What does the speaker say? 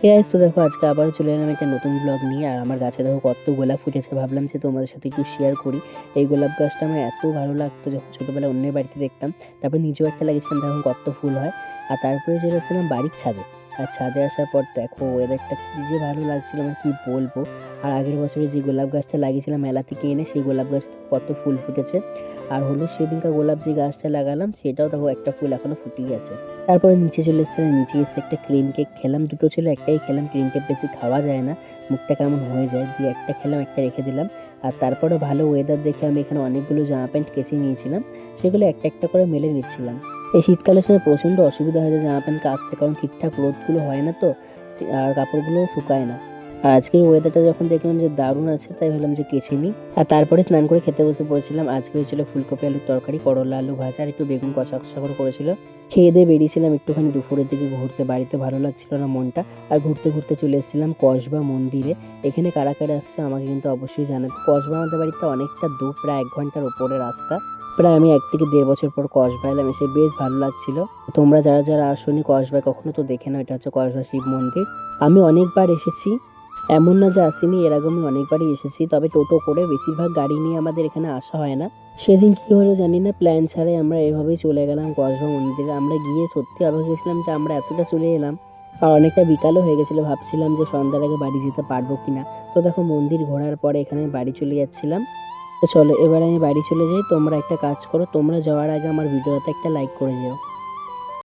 তো দেখো আজকে আবারও চলে এলাম একটা নতুন ব্লগ নিয়ে। আর আমার গাছে দেখো কত গোলাপ ফুটেছে, ভাবলাম যে তোমাদের সাথে একটু শেয়ার করি। এই গোলাপ গাছটা আমার এত ভালো লাগতো যখন ছোটোবেলায় অন্যের বাড়িতে দেখতাম। তারপরে নিজেও একটা লাগিয়েছিলাম, তখন কত ফুল হয়। আর তারপরে চলে এসেছিলাম বাড়ির ছাদে। আর ছাদে আসার পর দেখো ওয়েদারটা কী যে ভালো লাগছিল, আমি কী বলবো। আর আগের বছরে যে গোলাপ গাছটা লাগিয়েছিলাম মেলা থেকে এনে, সেই গোলাপ গাছে কত ফুল ফুটেছে। আর হলো সেদিনকার গোলাপ যে গাছটা লাগালাম সেটাও দেখো একটা ফুল এখনো ফুটেই আছে। তারপরে নিচে চলে এসেছিলাম, নিচে এসে একটা ক্রিম কেক খেলাম। দুটো ছিল, একটাই খেলাম, ক্রিম কেক বেশি খাওয়া যায় না, মুখটা কেমন হয়ে যায়, দিয়ে একটা খেলাম, একটা রেখে দিলাম। আর তারপরে ভালো ওয়েদার দেখে আমি এখানে অনেকগুলো জামা প্যান্ট কেচে নিয়েছিলাম, সেগুলো একটা একটা করে মেলে নিচ্ছিলাম। এই শীতকালের সময় প্রচণ্ড অসুবিধা হয় যে জামা প্যান্ট কাচতে, কারণ ঠিকঠাক রোদগুলো হয় না তো, আর কাপড়গুলো শুকায় না। আর আজকের ওয়েদারটা যখন দেখলাম যে দারুণ আছে, তাই ভাবলাম যে কেচে নিই। আর তারপরে স্নান করে খেতে বসে পড়েছিলাম। আজকে হয়েছিল ফুলকপি আলুর তরকারি, করলা আলু ভাজা, আর একটু বেগুন কষা কষা করে করেছিল। খেয়ে দিয়ে বেরিয়েছিলাম একটুখানি দুপুরের দিকে ঘুরতে, বাড়িতে ভালো লাগছিল না মনটা। আর ঘুরতে ঘুরতে চলে এসেছিলাম কসবা মন্দিরে। এখানে কারা কারা আসছে আমাকে কিন্তু অবশ্যই জানাবে। কসবা আমাদের বাড়িতে অনেকটা দূর, প্রায় 1 ঘন্টার ওপরে রাস্তা। প্রায় আমি 1 থেকে 1.5 বছর পর কসবা এলাম, এসে বেশ ভালো লাগছিল। তোমরা যারা যারা আসোনি কসবায় কখনো, তো দেখে নাও, এটা হচ্ছে কসবা শিব মন্দির। আমি অনেকবার এসেছি, এমন না যে আসিনি, এর আগে আমি অনেকবারই এসেছি। তবে টোটো করে, বেশিরভাগ গাড়ি নিয়ে আমাদের এখানে আসা হয় না। সেদিন কী হলো জানি না, প্ল্যান ছাড়াই আমরা এভাবেই চলে গেলাম কসবা মন্দিরে। আমরা গিয়ে সত্যি অবাক হয়েছিলাম যে আমরা এতটা চলে এলাম। আর অনেকটা বিকালও হয়ে গেছিলো, ভাবছিলাম যে সন্ধ্যার আগে বাড়ি যেতে পারবো কিনা। তো দেখো মন্দির ঘোরার পরে এখানে বাড়ি চলে যাচ্ছিলাম। তো চলো এবার আমি বাড়ি চলে যাই। তোমরা একটা কাজ করো, তোমরা যাওয়ার আগে আমার ভিডিওতে একটা লাইক করে যেও।